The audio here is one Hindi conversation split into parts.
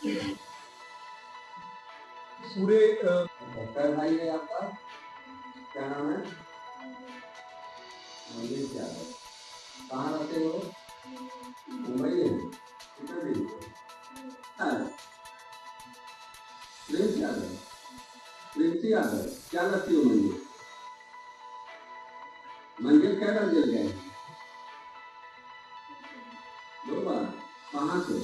पूरे भाई है आपका क्या नाम है? मनीष यादव। कहाँ रहते हो? मुंबई में। कितना दिन से? प्रिंस यादव। प्रिंस यादव क्या लगती हो मंजिल? मंजिल क्या मंजिल गए? दो बार। कहाँ से?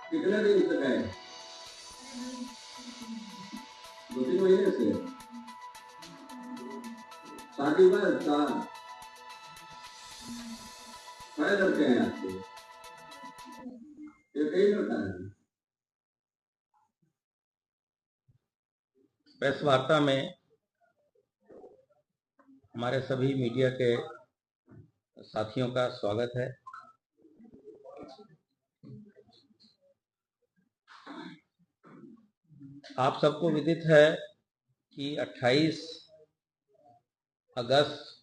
कितने दिन से गए? 2-3 महीने से। शादी बाद कई लड़के हैं आपके? ये कई लड़का है। प्रेस वार्ता में हमारे सभी मीडिया के साथियों का स्वागत है। आप सबको विदित है कि 28 अगस्त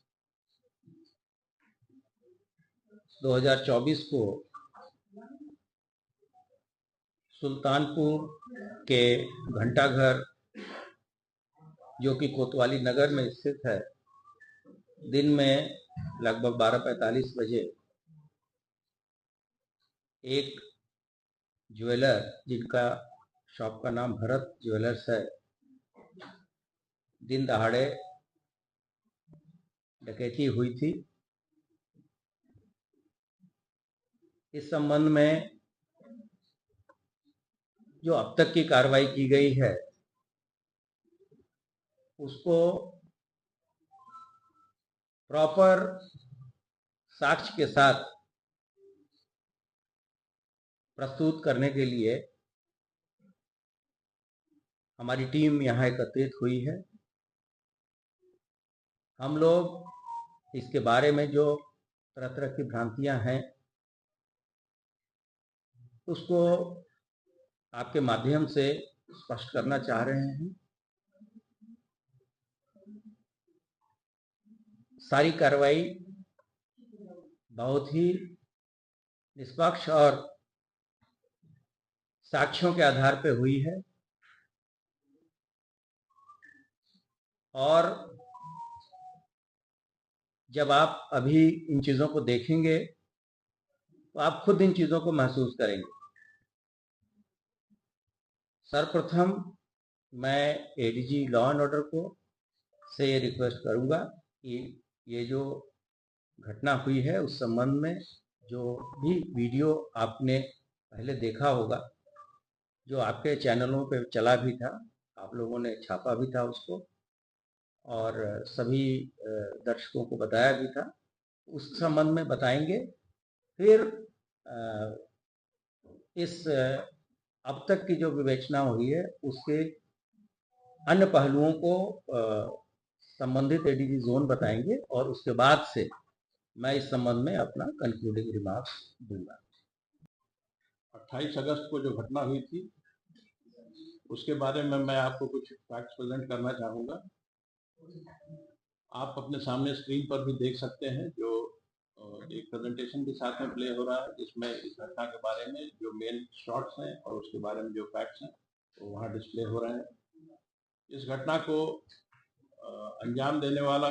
2024 को सुल्तानपुर के घंटाघर, जो कि कोतवाली नगर में स्थित है, दिन में लगभग 12:45 बजे एक ज्वेलर, जिनका शॉप का नाम भरत ज्वेलर्स है, दिन दहाड़े डकैती हुई थी। इस संबंध में जो अब तक की कार्रवाई की गई है उसको प्रॉपर साक्ष्य के साथ प्रस्तुत करने के लिए हमारी टीम यहाँ एकत्रित हुई है। हम लोग इसके बारे में जो तरह तरह की भ्रांतियां हैं उसको आपके माध्यम से स्पष्ट करना चाह रहे हैं। सारी कार्रवाई बहुत ही निष्पक्ष और साक्ष्यों के आधार पर हुई है और जब आप अभी इन चीज़ों को देखेंगे तो आप खुद इन चीज़ों को महसूस करेंगे। सर्वप्रथम मैं एडीजी लॉ एंड ऑर्डर को से ये रिक्वेस्ट करूंगा कि ये जो घटना हुई है उस संबंध में जो भी वीडियो आपने पहले देखा होगा, जो आपके चैनलों पे चला भी था, आप लोगों ने छापा भी था उसको और सभी दर्शकों को बताया भी था, उस संबंध में बताएंगे। फिर इस अब तक की जो विवेचना हुई है उसके अन्य पहलुओं को संबंधित एडीजी जोन बताएंगे और उसके बाद से मैं इस संबंध में अपना कंक्लूडिंग रिमार्क्स दूंगा। 28 अगस्त को जो घटना हुई थी उसके बारे में मैं आपको कुछ फैक्ट्स प्रेजेंट करना चाहूँगा। आप अपने सामने स्क्रीन पर भी देख सकते हैं जो एक प्रेजेंटेशन के साथ में प्ले हो रहा है, जिसमें इस घटना के बारे में जो मेन शॉट्स हैं और उसके बारे में जो फैक्ट्स हैं वो वहाँ डिस्प्ले हो रहे हैं। इस घटना को अंजाम देने वाला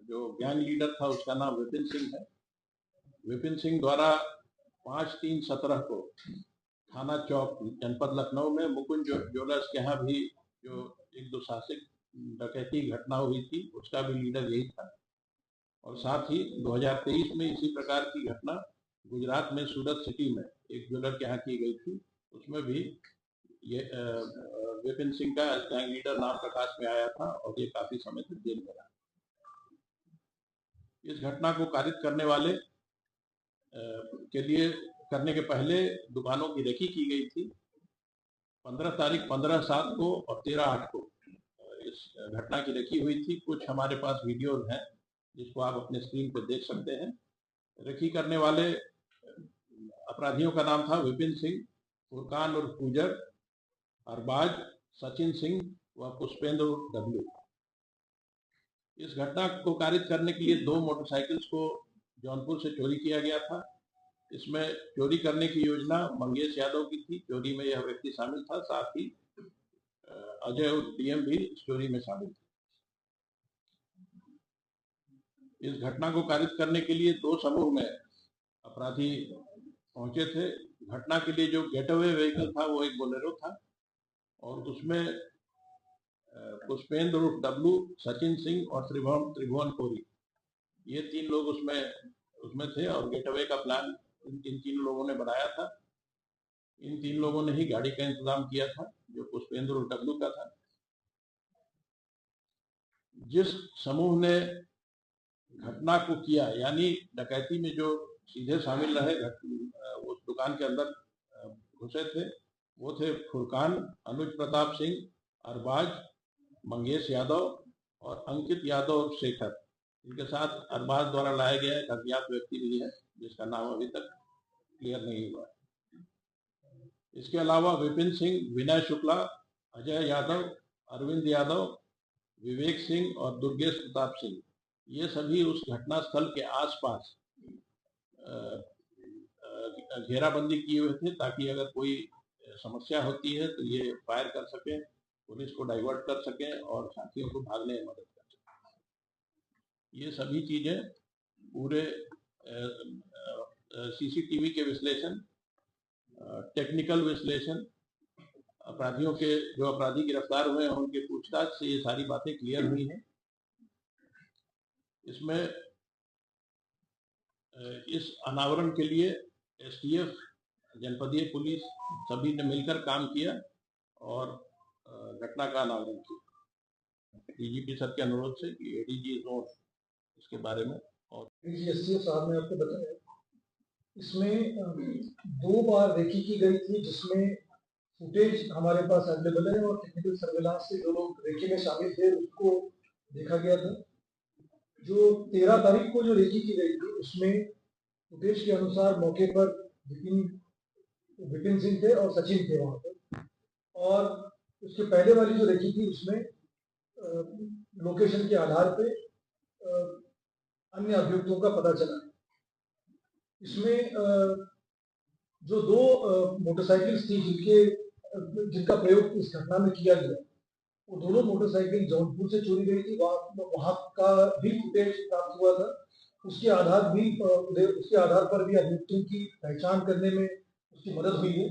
जो गैंग लीडर था उसका नाम विपिन सिंह है। विपिन सिंह द्वारा 5/3/17 को थाना चौक जनपद लखनऊ में मुकुंद ज्वेलर्स के यहाँ भी जो एक दुसाहसिक डकैती घटना हुई थी उसका भी लीडर यही था। और साथ ही 2023 में इसी प्रकार की घटना गुजरात में सूरत सिटी में एक ज्वेलर के यहाँ की गई थी, उसमें भी ये विपिन सिंह का गैंग लीडर नाम प्रकाश में आया था और ये काफी समय तक जेल में रहा। इस घटना को कारित करने वाले के लिए करने के पहले दुकानों की रेकी की गई थी। 15 तारीख 15/7 को और 13/8 को इस घटना की रेकी हुई थी। कुछ हमारे पास वीडियोज हैं जिसको आप अपने स्क्रीन पर देख सकते हैं। रेकी करने वाले अपराधियों का नाम था विपिन सिंह, फुरकान उर्फ गुजर, अरबाज, सचिन सिंह व पुष्पेंद्र डब्ल्यू। इस घटना को कारित करने के लिए 2 मोटरसाइकिल्स को जौनपुर से चोरी किया गया था। इसमें चोरी करने की योजना मंगेश यादव की थी, चोरी में यह व्यक्ति शामिल था, साथ ही अजय और डीएम भी इस चोरी में शामिल थे। इस घटना को कारित करने के लिए 2 समूह में अपराधी पहुंचे थे। घटना के लिए जो गेटअवे व्हीकल था वो एक बोलेरो था और उसमें पुष्पेंद्र उर्फ डब्लू, सचिन सिंह और त्रिभुवन कोरी, ये 3 लोग उसमें थे और गेटअवे का प्लान इन 3 लोगों ने बनाया था। इन 3 लोगों ने ही गाड़ी का इंतजाम किया था जो पुष्पेंद्र उर्फ डब्लू का था। जिस समूह ने घटना को किया, यानी डकैती में जो सीधे शामिल रहे, उस दुकान के अंदर घुसे थे, वो थे फुरकान, अनुज प्रताप सिंह, अरबाज, मंगेश यादव और अंकित यादव और शेखर। इनके साथ अरबाज द्वारा लाया गया एक अज्ञात व्यक्ति भी है जिसका नाम अभी तक क्लियर नहीं हुआ। इसके अलावा विपिन सिंह, विनय शुक्ला, अजय यादव, अरविंद यादव, विवेक सिंह और दुर्गेश प्रताप सिंह, ये सभी उस घटना स्थल के आसपास घेराबंदी किए हुए थे ताकि अगर कोई समस्या होती है तो ये फायर कर सकें, पुलिस को डाइवर्ट कर सकें और साथियों को भागने में मदद कर सकें। ये सभी चीजें पूरे सीसीटीवी के विश्लेषण, टेक्निकल विश्लेषण, अपराधियों के जो अपराधी गिरफ्तार हुए हैं उनके पूछताछ से ये सारी बातें क्लियर हुई हैं। इसमें इस अनावरण के लिए एसटीएफ, जनपदीय पुलिस सभी ने मिलकर काम किया और घटना का अनावरण किया। डीजीपी सर के अनुरोध से कि एडीजी जोन इसके बारे में और एसटीएफ साहब ने आपको बताया, इसमें 2 बार रेकी की गई थी जिसमें फुटेज हमारे पास अवेलेबल है और टेक्निकल सर्वेलांस से जो लोग रेकी में शामिल थे उसको देखा गया था। जो 13 तारीख को जो रेकी की गई थी उसमें फुटेज के अनुसार मौके पर विपिन सिंह थे और सचिन थे वहां पर, और उसके पहले वाली जो रेकी थी उसमें लोकेशन के आधार पे अन्य अभियुक्तों का पता चला। इसमें जो 2 मोटरसाइकिल्स थी जिनका प्रयोग इस घटना में किया गया, वो दोनों मोटरसाइकिल जौनपुर से चोरी गई थी। वहां का भी फुटेज प्राप्त हुआ था। उसके आधार पर भी अभियुक्तों की पहचान करने में उसकी मदद हुई है।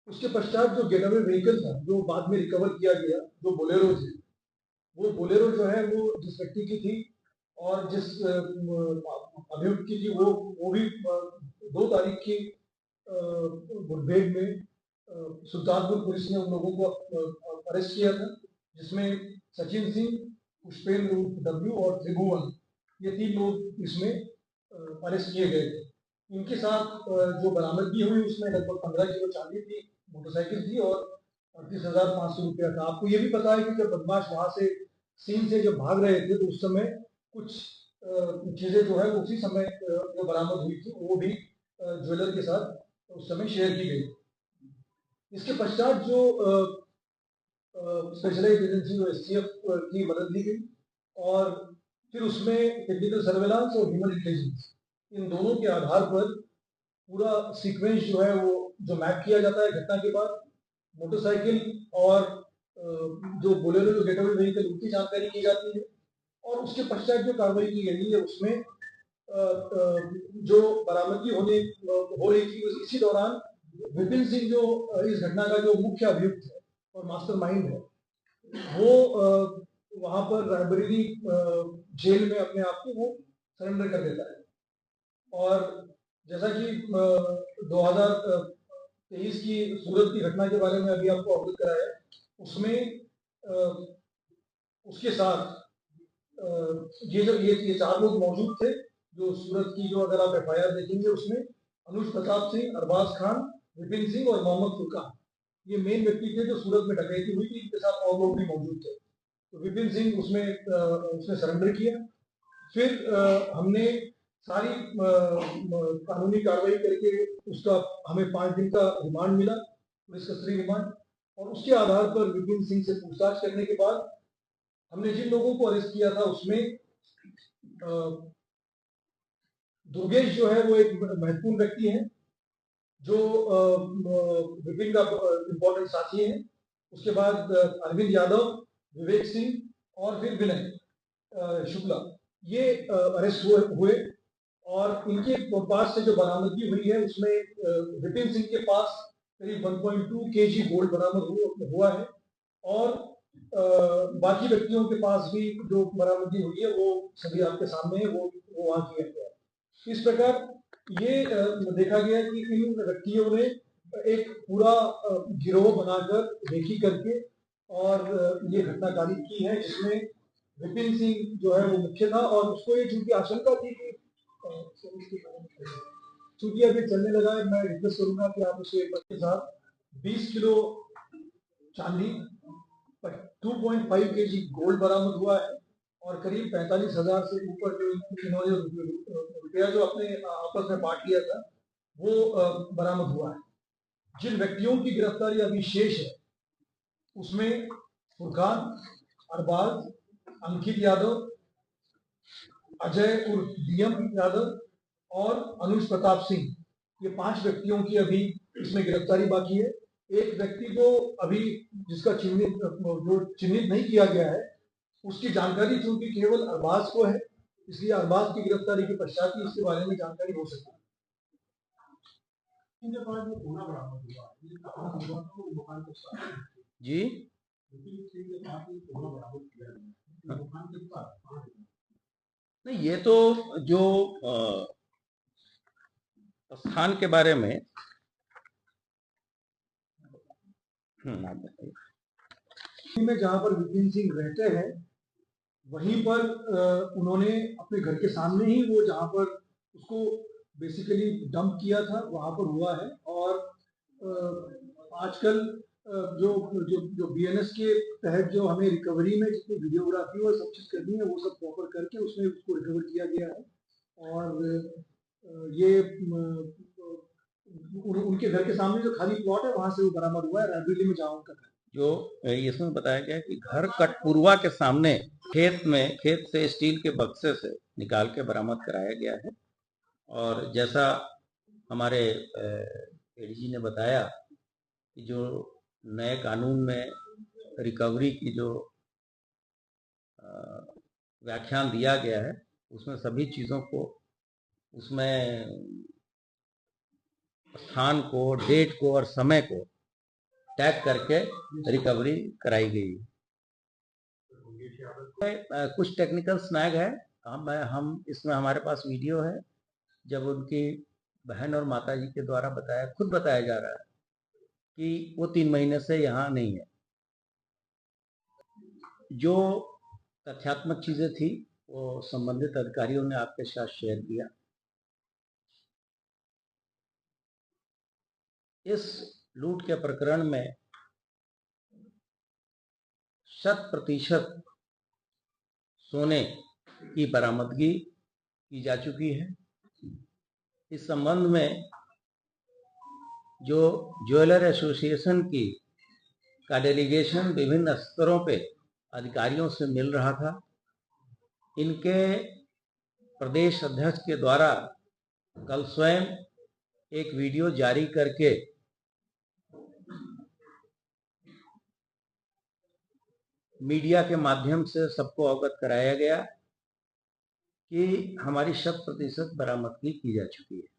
उसके पश्चात जो गेटअवे व्हीकल था जो बाद में रिकवर किया गया, जो बोलेरो थी, वो बोलेरो जो है वो जिस व्यक्ति की थी और जिस अभियुक्त की थी वो भी 2 तारीख की मुठभेड़ में सुल्तानपुर पुलिस ने उन लोगों को अरेस्ट किया था, जिसमें सचिन सिंह, पुष्पेंद्र डब्लू और त्रिभुवन, ये 3 लोग इसमें अरेस्ट किए गए थे। इनके साथ जो बरामदगी हुई उसमें लगभग 15 किलो चांदी थी, मोटरसाइकिल थी और 38,500 रुपया था। आपको ये भी पता है कि जब बदमाश वहां से सीन से जब भाग रहे थे तो उस समय कुछ चीजें जो है उसी समय जो बरामद हुई थी वो भी ज्वेलर के साथ उस समय शेयर की गई। इसके पश्चात जो स्पेशलाइज्ड एजेंसी जो एसटीएफ की मदद ली गई और फिर उसमें टेक्निकल सर्वेलांस और ह्यूमन इंटेलिजेंस, इन दोनों के आधार पर पूरा सीक्वेंस जो है वो जो मैप किया जाता है घटना के बाद, मोटरसाइकिल और जो बोलेरो जो गेटअवे व्हीकल उनकी जानकारी की जाती है और उसके पश्चात जो कार्रवाई की गई है उसमें जो बरामदगी हो रही थी इसी दौरान विपिन सिंह जो इस घटना का जो मुख्य अभियुक्त है और मास्टरमाइंड है, वो वहां पर रायबरेली जेल में अपने आप को वो सरेंडर कर देता है। और जैसा कि 2023 की सूरत की घटना के बारे में अभी आपको अवगत कराया, उसमें उसके साथ ये 4 लोग मौजूद थे जो सूरत की, जो अगर आप एफआईआर देखेंगे उसमें अनुज प्रताप सिंह, अरबाज खान, विपिन सिंह और मोहम्मद फुरकान, ये मेन व्यक्ति थे जो सूरत में डकैती हुई थी। इनके साथ और लोग भी मौजूद थे। तो विपिन सिंह उसने सरेंडर किया। फिर हमने सारी कानूनी कार्रवाई करके उसका हमें 5 दिन का रिमांड मिला, पुलिस कस्टडी रिमांड, और उसके आधार पर विपिन सिंह से पूछताछ करने के बाद हमने जिन लोगों को अरेस्ट किया था उसमें दुर्गेश जो है वो एक महत्वपूर्ण व्यक्ति है, जो विपिन का इम्पोर्टेंट साथी है। उसके बाद अरविंद यादव, विवेक सिंह और फिर विनय शुक्ला, ये अरेस्ट हुए और इनके पास से जो बरामदगी हुई है उसमें विपिन सिंह के पास करीब 1.2 kg गोल्ड बरामद हुआ है और बाकी व्यक्तियों के पास भी जो बरामदगी हुई है वो सभी आपके सामने है, वो वहाँ किया गया है। इस प्रकार ये देखा गया कि इन व्यक्तियों ने एक पूरा गिरोह बनाकर रेकी करके और ये घटना कारित की है, जिसमें विपिन सिंह जो है वो मुख्य था और उसको ये चूंकि आशंका थी कि चूंकि अभी चलने लगा है, मैं रिक्वेस्ट करूंगा कि आप उसे के साथ 20 किलो चांदी, 2.5 kg गोल्ड बरामद हुआ है और करीब 45,000 से ऊपर जो इन्होंने रुपया जो अपने आपस में बांट लिया था वो बरामद हुआ है। जिन व्यक्तियों की गिरफ्तारी अभी शेष है उसमें फुरकान, अरबाज, अंकित यादव, अजय उर्फ डीएम यादव और अनुज प्रताप सिंह, ये 5 व्यक्तियों की अभी इसमें गिरफ्तारी बाकी है। एक व्यक्ति को अभी जिसका चिन्हित नहीं किया गया है, उसकी जानकारी चूंकि केवल अरबाज को है, इसलिए अरबाज की गिरफ्तारी के पश्चात ही इसके बारे में जानकारी हो सकती है। जी नहीं, ये तो जो स्थान के बारे में आप बताइए। में जहाँ पर विपिन सिंह रहते हैं वहीं पर उन्होंने अपने घर के सामने ही वो जहाँ पर उसको बेसिकली डंप किया था वहाँ पर हुआ है और आजकल जो जो जो बीएनएस के तहत जो हमें रिकवरी में जितनी वीडियोग्राफी और सब चीज़ करनी है वो सब प्रॉपर करके उसमें उसको रिकवर किया गया है और ये उनके घर के सामने जो खाली प्लॉट है वहां से वो बरामद हुआ है, रायबरेली में जहाँ उनका घर। जो इसमें बताया गया कि घर कटपुरवा के सामने खेत से स्टील के बक्से से निकाल के बरामद कराया गया है और जैसा हमारे एडीजी ने बताया कि जो नए कानून में रिकवरी की जो व्याख्यान दिया गया है उसमें सभी चीज़ों को, उसमें स्थान को, डेट को और समय को टैग करके रिकवरी कराई गई। कुछ टेक्निकल स्नैग है, हम इसमें हमारे पास वीडियो है जब उनकी बहन और माताजी के द्वारा खुद बताया जा रहा है कि वो 3 महीने से यहाँ नहीं है। जो तथ्यात्मक चीजें थी वो संबंधित अधिकारियों ने आपके साथ शेयर किया। इस लूट के प्रकरण में 100% सोने की बरामदगी की जा चुकी है। इस संबंध में जो ज्वेलर एसोसिएशन का डेलीगेशन विभिन्न स्तरों पे अधिकारियों से मिल रहा था, इनके प्रदेश अध्यक्ष के द्वारा कल स्वयं एक वीडियो जारी करके मीडिया के माध्यम से सबको अवगत कराया गया कि हमारी 100% बरामदगी की जा चुकी है।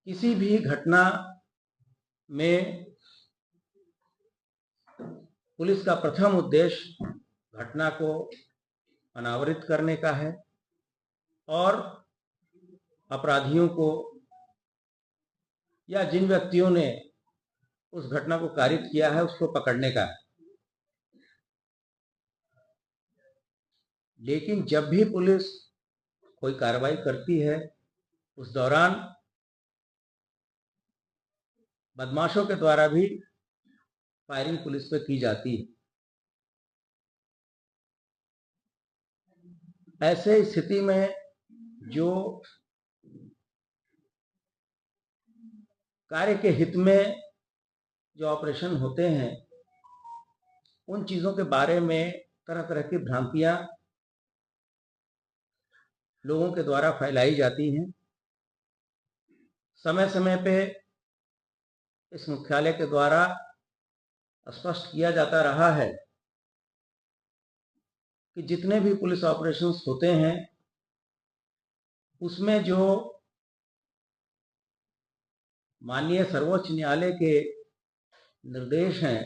किसी भी घटना में पुलिस का प्रथम उद्देश्य घटना को अनावरित करने का है और अपराधियों को या जिन व्यक्तियों ने उस घटना को कारित किया है उसको पकड़ने का है। लेकिन जब भी पुलिस कोई कार्रवाई करती है उस दौरान बदमाशों के द्वारा भी फायरिंग पुलिस पे की जाती है। ऐसे स्थिति में जो कार्य के हित में जो ऑपरेशन होते हैं उन चीज़ों के बारे में तरह तरह की भ्रांतियां लोगों के द्वारा फैलाई जाती हैं। समय समय पे इस मुख्यालय के द्वारा स्पष्ट किया जाता रहा है कि जितने भी पुलिस ऑपरेशंस होते हैं उसमें जो माननीय सर्वोच्च न्यायालय के निर्देश हैं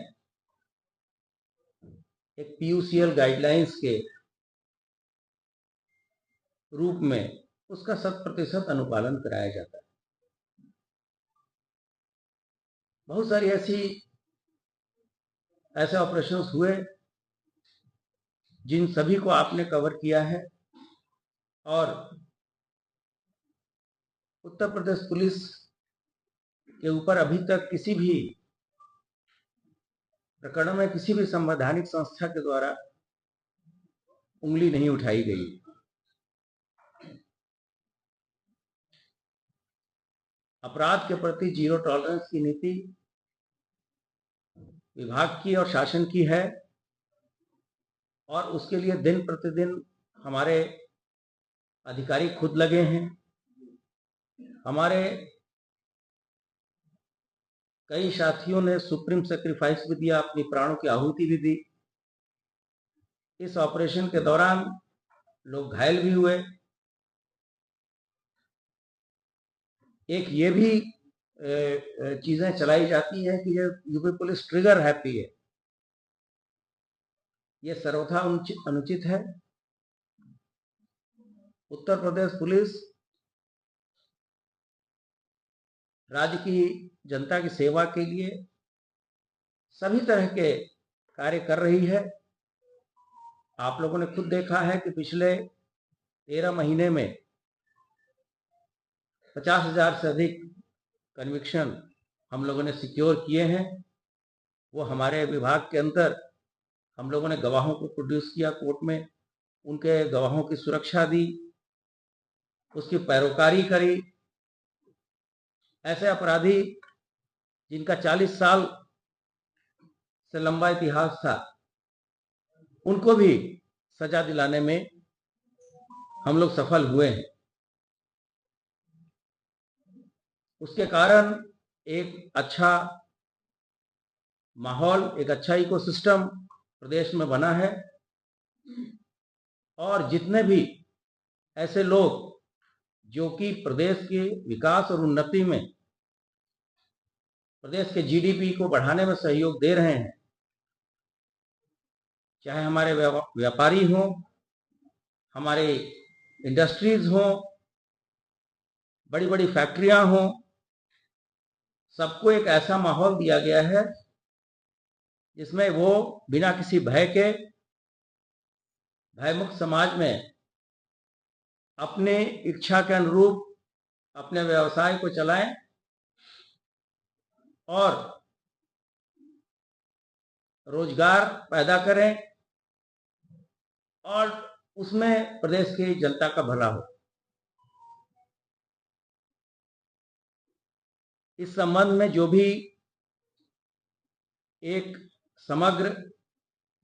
एक PUCL गाइडलाइंस के रूप में, उसका 100% अनुपालन कराया जाता है। बहुत सारी ऐसे ऑपरेशंस हुए जिन सभी को आपने कवर किया है और उत्तर प्रदेश पुलिस के ऊपर अभी तक किसी भी प्रकरण में किसी भी संवैधानिक संस्था के द्वारा उंगली नहीं उठाई गई। अपराध के प्रति जीरो टॉलरेंस की नीति विभाग की और शासन की है और उसके लिए दिन प्रतिदिन हमारे अधिकारी खुद लगे हैं। हमारे कई साथियों ने सुप्रीम सेक्रीफाइस भी दिया, अपनी प्राणों की आहुति भी दी। इस ऑपरेशन के दौरान लोग घायल भी हुए। एक ये भी चीजें चलाई जाती है कि ये यूपी पुलिस ट्रिगर हैप्पी है, ये सर्वथा अनुचित है। उत्तर प्रदेश पुलिस राज्य की जनता की सेवा के लिए सभी तरह के कार्य कर रही है। आप लोगों ने खुद देखा है कि पिछले 13 महीने में 50,000 से अधिक कन्विक्शन हम लोगों ने सिक्योर किए हैं। वो हमारे विभाग के अंदर हम लोगों ने गवाहों को प्रोड्यूस किया कोर्ट में, उनके गवाहों की सुरक्षा दी, उसकी पैरोकारी करी। ऐसे अपराधी जिनका 40 साल से लंबा इतिहास था उनको भी सजा दिलाने में हम लोग सफल हुए हैं। उसके कारण एक अच्छा माहौल, एक अच्छा इकोसिस्टम प्रदेश में बना है और जितने भी ऐसे लोग जो कि प्रदेश के विकास और उन्नति में, प्रदेश के GDP को बढ़ाने में सहयोग दे रहे हैं, चाहे हमारे व्यापारी हों, हमारे इंडस्ट्रीज हों, बड़ी बड़ी फैक्ट्रियां हों, सबको एक ऐसा माहौल दिया गया है जिसमें वो बिना किसी भय के, भयमुक्त समाज में अपने इच्छा के अनुरूप अपने व्यवसाय को चलाएं और रोजगार पैदा करें और उसमें प्रदेश की जनता का भला हो। इस संबंध में जो भी एक समग्र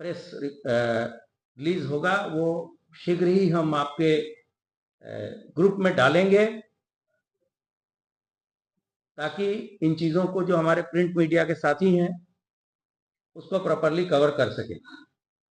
प्रेस रिलीज होगा वो शीघ्र ही हम आपके ग्रुप में डालेंगे ताकि इन चीज़ों को जो हमारे प्रिंट मीडिया के साथी हैं उसको प्रॉपरली कवर कर सकें।